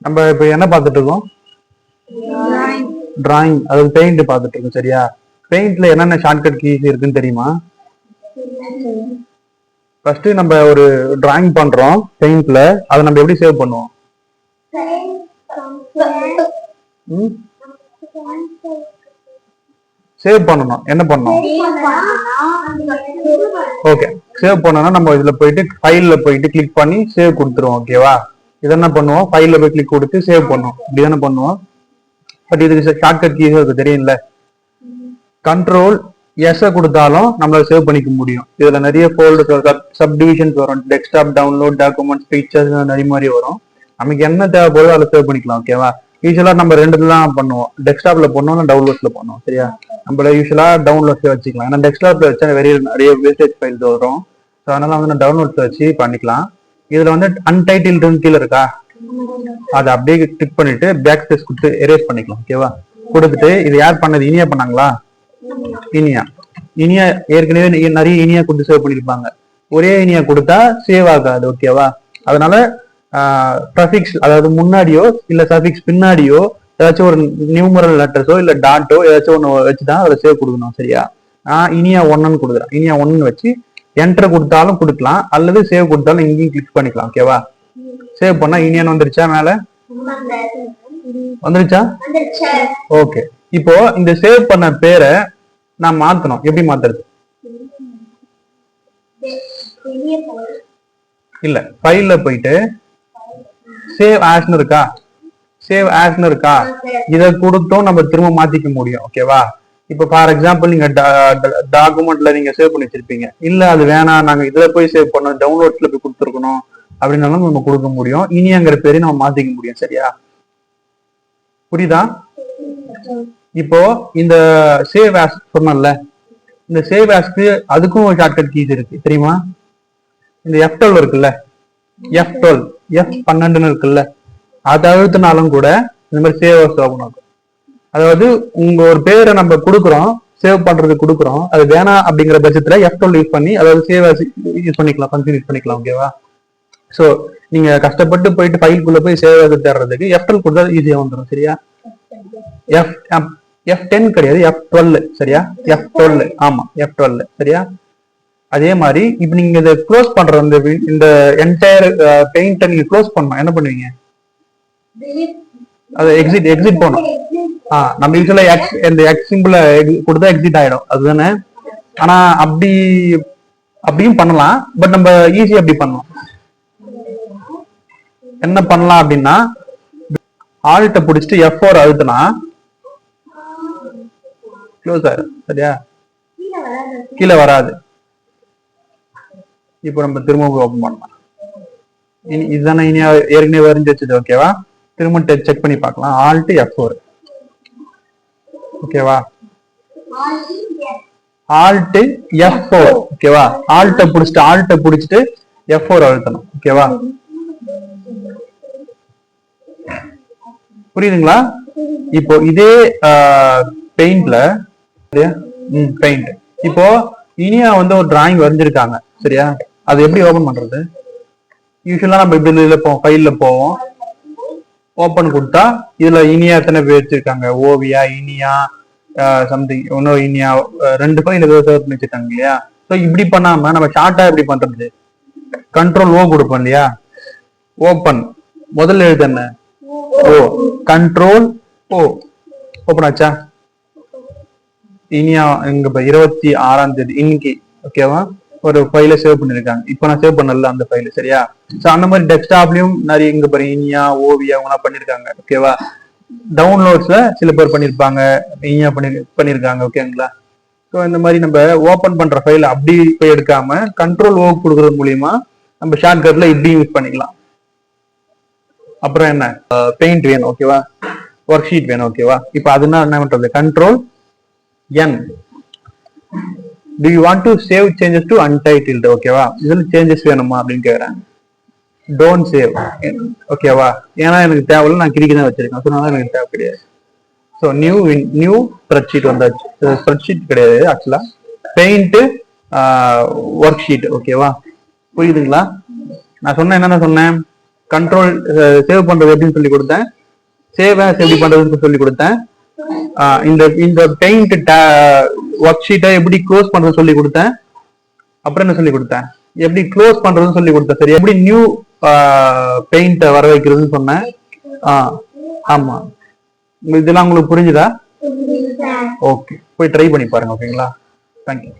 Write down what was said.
நம்ம இப்ப என்ன பார்த்துட்டு இருக்கோம்? டிராயிங், அதாவது பெயிண்ட் பார்த்துட்டு இருக்கோம். சரியா? பெயிண்ட்ல என்னென்ன ஷார்ட்கட் கீஸ் இருக்குன்னு தெரியுமா? ஃபர்ஸ்ட் நம்ம ஒரு டிராயிங் பண்றோம் பெயிண்ட்ல, அதை நம்ம எப்படி சேவ் பண்ணுவோம்? சேவ் பண்ணணும். என்ன பண்ணணும்? ஓகே, சேவ் பண்ணோம்னா நம்ம இதுல போயிட்டு ஃபைல்ல போயிட்டு கிளிக் பண்ணி சேவ் கொடுத்துருவோம். ஓகேவா? இது என்ன பண்ணுவோம்? ஃபைல்ல போய் கிளிக் கொடுத்து சேவ் பண்ணுவோம். இப்படி தானே பண்ணுவோம். பட் இதுக்கு ஷார்ட்கட் கீஸ் அது தெரியும்ல. கண்ட்ரோல் எஸ் கொடுத்தாலும் நம்மளால சேவ் பண்ணிக்க முடியும். இதுல நிறைய ஃபோல்டர்ஸ் சப்டிவிஷன்ஸ் வரும். டெஸ்க்டாப், டவுன்லோட், டாக்குமெண்ட்ஸ், பிக்சர்ஸ் நிறைய மாதிரி வரும். நமக்கு என்ன தேவைப்படுதோ அதை சேவ் பண்ணிக்கலாம். ஓகேவா? யூஸ்வலா நம்ம ரெண்டு தான் பண்ணுவோம். டெஸ்க்டாப்ல பண்ணுவோம், டவுன்லோட்ஸ்ல பண்ணுவோம். சரியா? நம்ம யூஸ்வலா டவுன்லோட்ஸ்ல வச்சுக்கலாம். ஏன்னா டெஸ்க்டாப்ல வச்சா நிறைய வேஸ்டேஜ் ஃபைல்ஸ் வரும். ஸோ அதனால வந்து நான் டவுன்லோட்ஸ்ல வச்சு பண்ணிக்கலாம். இதுல வந்து அன்டைட்டில்டு கீழே இருக்கா, அதை அப்படியே கிளிக் பண்ணிட்டு பேக் ஸ்பேஸ் கொடுத்து எரேஸ் பண்ணிக்கலாம். ஓகேவா? கொடுத்துட்டு இது யார் பண்ணது? இனியா பண்ணாங்களா? இனியா ஏற்கனவே நிறைய இனியா கொடுத்து சேவ் பண்ணிருப்பாங்க. ஒரே இனியா கொடுத்தா சேவ் ஆகாது. ஓகேவா? அதனால ப்ரஃபிக்ஸ், அதாவது முன்னாடியோ இல்ல சஃபிக்ஸ் பின்னாடியோ ஏதாச்சும் ஒரு நியூமரல் லெட்டர்ஸோ இல்ல டாட்டோ ஏதாச்சும் ஒன்று வச்சுதான் அதை சேவ் கொடுக்கணும். சரியா? இனியா ஒன்னு கொடுக்குறேன். இனியா ஒன்னு வச்சு என்டர் கொடுத்தாலும் கொடுக்கலாம், அல்லது சேவ் கொடுத்தாலும் இங்கேயும் கிளிக் பண்ணிக்கலாம். ஓகேவா? சேவ் பண்ணா இனியான் வந்துருச்சா? மேல வந்துருச்சா? ஓகே. இப்போ இந்த சேவ் பண்ண பேரை நான் மாத்தணும். எப்படி மாத்துறது? இல்ல, ஃபைல்ல போயிட்டு சேவ் ஆஸ்னு இருக்கா, சேவ் ஆஸ்னு இருக்கா, இதை கொடுத்தும் நம்ம திரும்ப மாத்திக்க முடியும். ஓகேவா? இப்போ ஃபார் எக்ஸாம்பிள் நீங்க டாக்குமெண்ட்ல நீங்க சேவ் பண்ணி வச்சிருப்பீங்க, இல்ல அது வேணாம் நாங்க இதுல போய் சேவ் பண்ணோம், டவுன்லோட்ஸ்ல போய் கொடுத்துருக்கணும் அப்படின்னாலும் நம்ம கொடுக்க முடியும். இனியாங்கிற பேரையும் நம்ம மாத்திக்க முடியும். சரியா? புரியுதா? இப்போ இந்த சேவ் ஆஸ் சொன்னல, இந்த சேவ் ஆஸ்க்கு அதுக்கும் ஒரு ஷார்ட்கட் கீஸ் இருக்கு. தெரியுமா? இந்த F12 இருக்குல்ல, F12 F12 இருக்குல்ல, அதை அழுத்தினாலும் கூட இந்த மாதிரி சேவ் ஆஸ் ஓபன் ஆகும். அதாவது உங்க ஒரு பேரை நம்ம கொடுக்குறோம், சேவ் பண்றது கொடுக்குறோம், அது வேணாம் அப்படிங்கிற பட்சத்துல F12 யூஸ் பண்ணி, அதாவது சேவ் ஆஸ் யூஸ் பண்ணிக்கலாம், ஃபங்க்ஷன் யூஸ் பண்ணிக்கலாம். ஓகேவா? சோ நீங்க கஷ்டப்பட்டு போயிட்டு ஃபைல்குள்ள போய் சேவ் ஆஸ் தேடுறதுக்கு F12 கொடுத்தா ஈஸியா வந்துடும். சரியா? F10 கிடையாது, F12. சரியா? F12. ஆமா, F12. சரியா? அதே மாதிரி இப்ப நீங்க இதை க்ளோஸ் பண்ற இந்த என்டையர் பெயிண்ட நீங்க க்ளோஸ் பண்ணணும். என்ன பண்ணுவீங்க? அது எக்ஸிட் பண்ணும். நம்ம யூஸ்வலா இந்த எக்ஸ் சிம்பிள கொடுத்தா எக்ஸிட் ஆயிடும். அதுதானே? ஆனா அப்படியும் பண்ணலாம். பட் நம்ம ஈஸியா அப்படி பண்ணலாம். என்ன பண்ணலாம் அப்படின்னா, ஆல்ட்ட பிடிச்சிட்டு F4 அழுத்தினா க்ளோஸ் ஆயிடும். சரியா? கீழே வராது. இப்போ நம்ம திரும்ப ஓபன் பண்ணலாம். இதுதானே இனியா ஏற்கனவே வரைஞ்சு வச்சது. ஓகேவா? திரும்ப செக் பண்ணி பார்க்கலாம். Alt F4. ஓகேவா? Alt F4. ஓகேவா? ஆல்ட்ட பிடிச்சிட்டு F4 அழுத்தணும். ஓகேவா? புரியுதுங்களா? இப்போ இதே பெயிண்ட்ல பெயிண்ட் இப்போ இனியா வந்து ஒரு டிராயிங் வரைஞ்சிருக்காங்க. சரியா? அது எப்படி ஓபன் பண்றது? யூஸ்வலா நம்ம இப்படி ஃபைல்ல போவோம், ஓபன் கொடுத்தா இதுல இனியா எத்தனை பேர் வச்சிருக்காங்க, ஓவியா, இனியா, சம்திங் இன்னொரு இனியா, 2 ஃபைல் ஏதோ சேவ் பண்ணி வச்சிருக்காங்க இல்லையா? ஸோ இப்படி பண்ணாம நம்ம ஷார்ட்டா எப்படி பண்றது? கண்ட்ரோல் ஓ கொடுப்போம் இல்லையா? ஓபன் முதல்ல எழுது என்ன? ஓ. கண்ட்ரோல் ஓ. ஓபன் ஆச்சா? இனியா இங்க 26ஆம் தேதி இன்னைக்கு. ஓகேவா? ஒரு ஃபைல சேவ் பண்ணிருக்காங்க. இப்போ நான் சேவ் பண்ணல அந்த ஃபைல். சரியா? சோ அந்த மாதிரி டெஸ்க்டாப்லயும் நிறைய இங்க பாருங்க இனியா, ஓவியா அவங்க பண்ணிருக்காங்க. ஓகேவா? டவுன்லோட்ஸ்ல சில பேர் பண்ணிருப்பாங்க, இனியா பண்ணிருக்காங்க. ஓகேங்களா? ஸோ இந்த மாதிரி நம்ம ஓபன் பண்ற ஃபைல் அப்படி போய் எடுக்காம கண்ட்ரோல் ஓ கொடுக்கறது மூலியமா நம்ம ஷார்ட்கட்ல இப்படி யூஸ் பண்ணிக்கலாம். அப்புறம் என்ன, பெயிண்ட் வேணும். ஓகேவா? ஒர்க் ஷீட் வேணும். ஓகேவா? இப்போ அதுனா என்ன பண்றது? Control N. Do you want to save changes to untitled? ஓகேவா? இதுல சேஞ்சஸ் வேணுமா அப்படின்னு கேக்குறேன். Don't save. ஓகேவா? ஏன்னா எனக்கு தேவையில்லை, நான் கிரிக்கி தான் வச்சிருக்கேன். அதனால எனக்கு தேவை கிடையாது. ஸோ நியூ ஸ்ப்ரெட்ஷீட் வந்தாச்சு. ஸ்ப்ரெட்ஷீட் கிடையாது ஆக்சுவலா, பெயிண்ட் ஒர்க் ஷீட். ஓகேவா? புரியுதுங்களா? நான் சொன்னேன், என்னென்ன சொன்னேன்? கண்ட்ரோல் சேவ் பண்றது எப்படின்னு சொல்லி கொடுத்தேன், சேவ் ஆஸ் எப்படி பண்றதுன்னு சொல்லி கொடுத்தேன், இந்த பெயிண்ட் ஒர்க் ஷீட்டை எப்படி க்ளோஸ் பண்றது சொல்லி கொடுத்தேன், அப்புறம் என்ன சொல்லி கொடுத்தேன், எப்படி க்ளோஸ் பண்றதுன்னு சொல்லி கொடுத்தேன். சரி, எப்படி நியூ பெயிண்ட் வர வைக்கிறதுன்னு சொன்னேன். ஆமா, இதெல்லாம் உங்களுக்கு புரிஞ்சுதா? ஓகே, போய் ட்ரை பண்ணி பாருங்க. ஓகேங்களா? தேங்க்யூ.